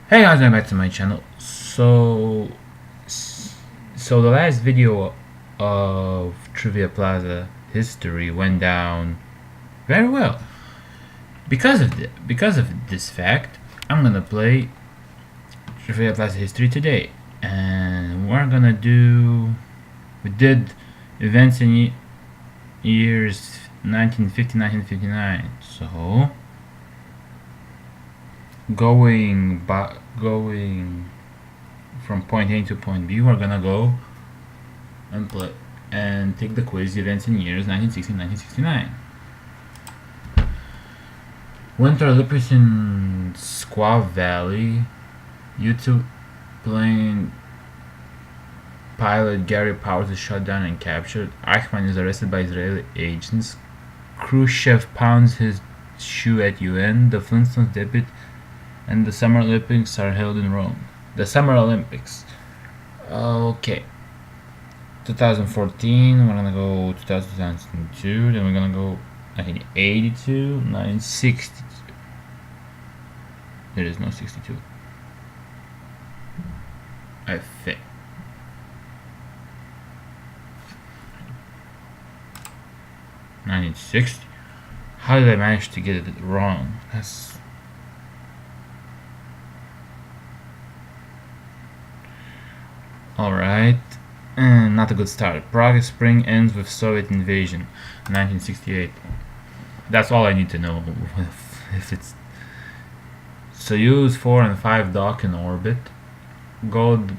Hey guys, welcome back to my channel. So the last video of Triviaplaza history went down very well. Because of this fact, I'm gonna play Triviaplaza history today, and we did events in years 1950-1959. So going from point A to point B, we're gonna go and play and take the quiz events in years 1960-1969. Winter Olympics in Squaw Valley. YouTube plane pilot Gary Powers is shot down and captured. Eichmann is arrested by Israeli agents. Khrushchev pounds his shoe at UN. The Flintstones debut and the Summer Olympics are held in Rome. The Summer Olympics. Okay. 2014, we're gonna go 2002, then we're gonna go 1982, 1962. There is no 62. I think. $1960. How did I manage to get it wrong? That's alright. Not a good start. Prague Spring ends with Soviet invasion. 1968. That's all I need to know. If it's Soyuz 4 and 5 dock in orbit. Golda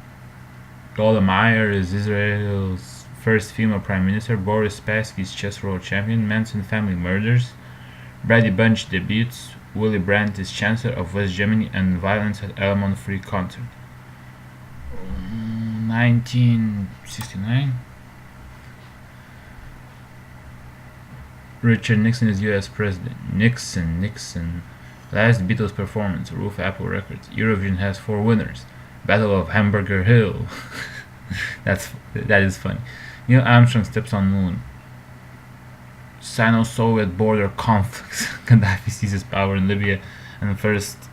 Meir is Israel's first female prime minister. Boris Spassky's chess world champion. Manson family murders. Brady Bunch debuts. Willy Brandt is chancellor of West Germany, and violence at Allemande Free concert. 1969. Richard Nixon is U.S. president. Nixon. Last Beatles performance. Roof Apple Records. Eurovision has 4 winners. Battle of Hamburger Hill. that is funny. Neil Armstrong steps on moon. Sino-Soviet border conflicts. Gaddafi seizes power in Libya, and first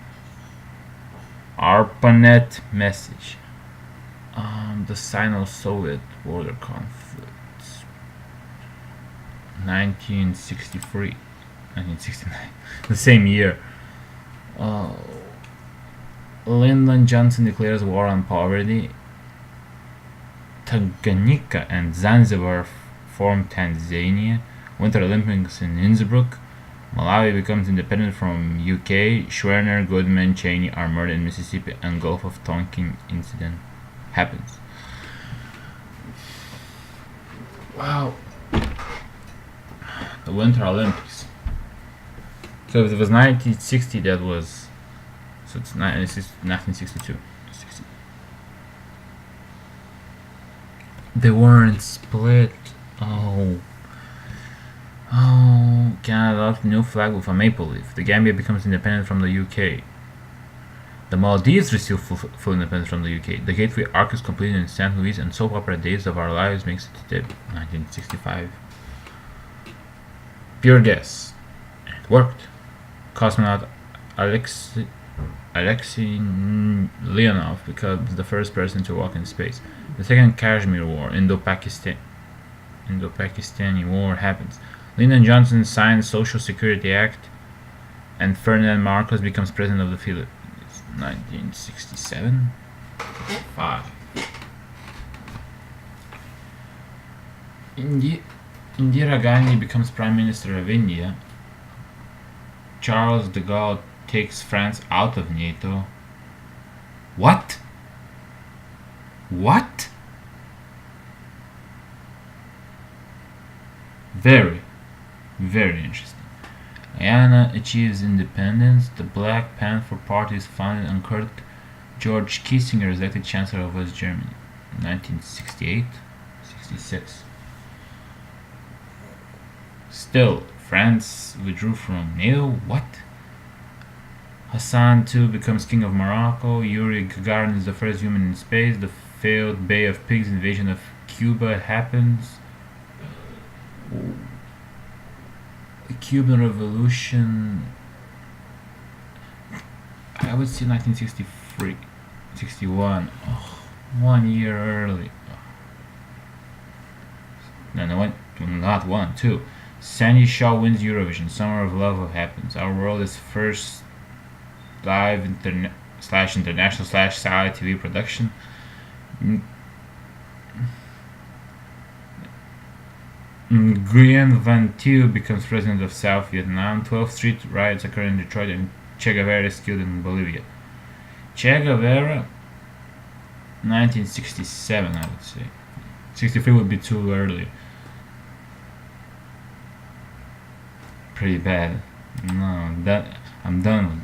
ARPANET message. The Sino-Soviet border conflicts. 1963, 1969, the same year. Lyndon Johnson declares war on poverty. Tanganyika and Zanzibar form Tanzania. Winter Olympics in Innsbruck. Malawi becomes independent from UK. Schwerner, Goodman, Cheney are murdered in Mississippi, and Gulf of Tonkin incident happens. Wow. The Winter Olympics. So if it was 1960, that was... So it's 1962. They weren't split. Oh, Canada adopts a new flag with a maple leaf. The Gambia becomes independent from the UK. The Maldives receive full independence from the UK. The Gateway Arc is completed in St. Louis, and soap opera Days of Our Lives makes its debut. 1965. Pure guess. It worked. Cosmonaut Alexei Leonov becomes the first person to walk in space. The Second Kashmir War, Indo-Pakistani War happens. Lyndon Johnson signs Social Security Act, and Ferdinand Marcos becomes president of the Philippines. 1967. 5. Indira Gandhi becomes Prime Minister of India. Charles de Gaulle takes France out of NATO. What? Very, very interesting. Guyana achieves independence. The Black Panther Party is founded, and Kurt George Kissinger is elected Chancellor of West Germany. 1968, 66. Still, France withdrew from NATO. What? Hassan II becomes King of Morocco. Yuri Gagarin is the first human in space. The failed Bay of Pigs invasion of Cuba happens. The Cuban Revolution, I would say 1964. freak. 61. Oh, 1 year early. No, not one, two. Sandy Shaw wins Eurovision. Summer of Love happens. Our world is first live international/satellite TV production. Nguyen Van Thieu becomes president of South Vietnam. 12th Street riots occur in Detroit and Che Guevara is killed in Bolivia. Che Guevara, 1967, I would say. 63 would be too early. Pretty bad. No, I'm done with.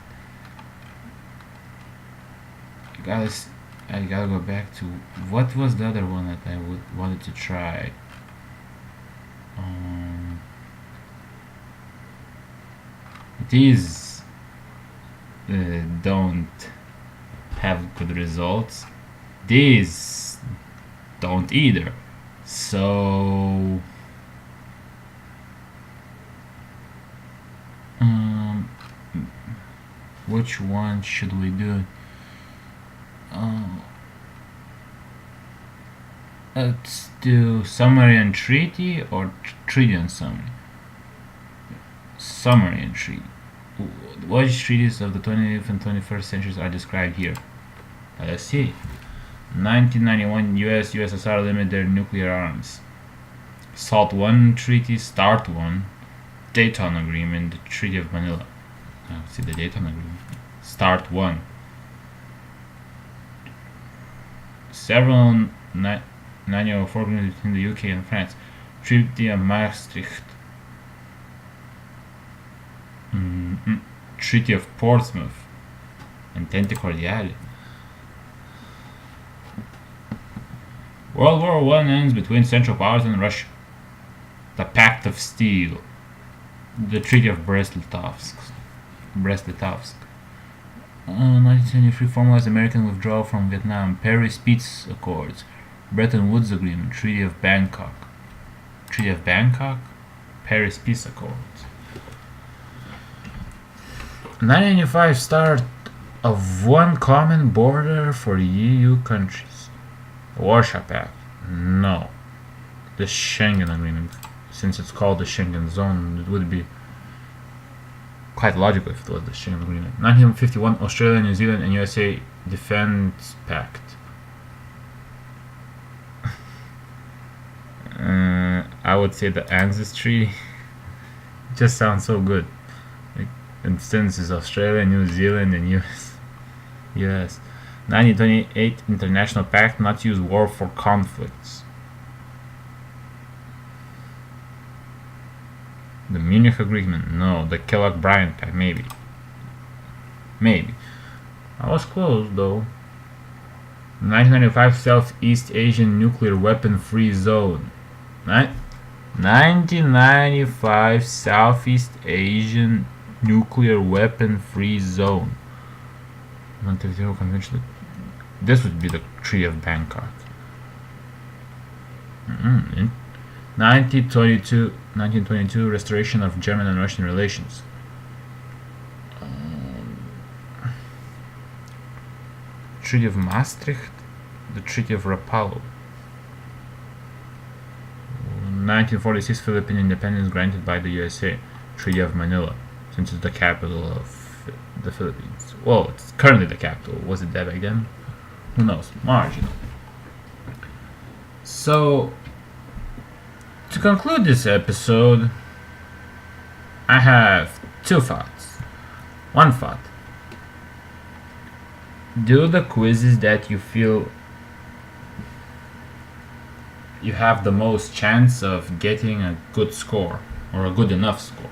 I gotta go back to what was the other one that I wanted to try. These don't have good results. These don't either. So which one should we do? Let's do summary and treaty or treaty and summary. Summary and treaty. Which treaties of the 20th and 21st centuries are described here? Let's see. 1991, USSR limit their nuclear arms. SALT I Treaty, START I, Dayton Agreement, the Treaty of Manila. See the Dayton Agreement. START I. Several 1904 agreements between the UK and France. Treaty of Maastricht. Treaty of Portsmouth. Entente Cordiale. World War I ends between Central Powers and Russia. The Pact of Steel. The Treaty of Brest-Litovsk. 1973 formalized American withdrawal from Vietnam. Paris Peace Accords. Bretton Woods Agreement. Treaty of Bangkok. Paris Peace Accords. 1995 start of one common border for EU countries. Warsaw Pact. No. The Schengen Agreement. Since it's called the Schengen Zone, it would be quite logical if it was the Schengen Agreement. 1951 Australia, New Zealand and USA Defence Pact. I would say the ANZUS Treaty. It just sounds so good. And since it's Australia, New Zealand and US. 1928 International Pact not to use war for conflicts. The Munich Agreement, no. The Kellogg-Briand Pact, maybe. I was close though. 1995 Southeast Asian Nuclear Weapon Free Zone. 1995 Southeast Asian Nuclear Weapon Free Zone. Non-territorial convention. This would be the Treaty of Bangkok. 1922 restoration of German and Russian relations. Treaty of Maastricht, the Treaty of Rapallo. 1946 Philippine independence granted by the USA. Treaty of Manila, since it's the capital of the Philippines. Well, it's currently the capital. Was it that back then? Who knows? Marginal. So, to conclude this episode, I have two thoughts. One thought. Do the quizzes that you feel you have the most chance of getting a good score or a good enough score.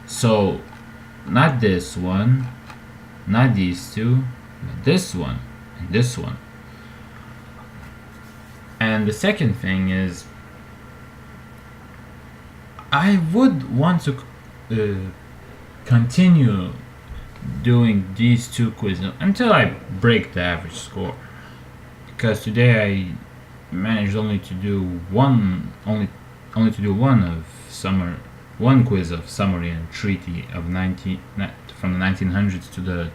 So, not this one, not these two, but this one and this one. And the second thing is, I would want to continue doing these two quizzes until I break the average score, because today I managed only to do one quiz of summary and treaty of from the 1900s to the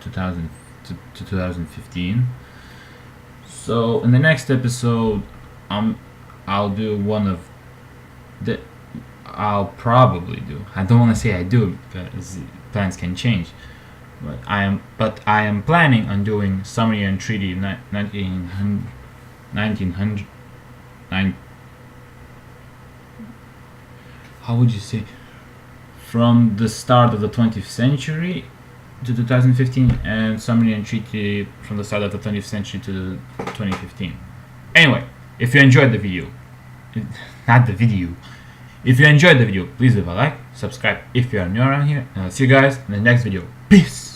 to 2015. So in the next episode, I'll do one of the. I'll probably do. I don't want to say I do because plans can change. But I am planning on doing summary and treaty 1900. How would you say? From the start of the 20th century to 2015, and summary and treaty from the start of the 20th century to 2015. Anyway, if you enjoyed the video, if you enjoyed the video, please leave a like, subscribe if you are new around here, and I'll see you guys in the next video. Peace!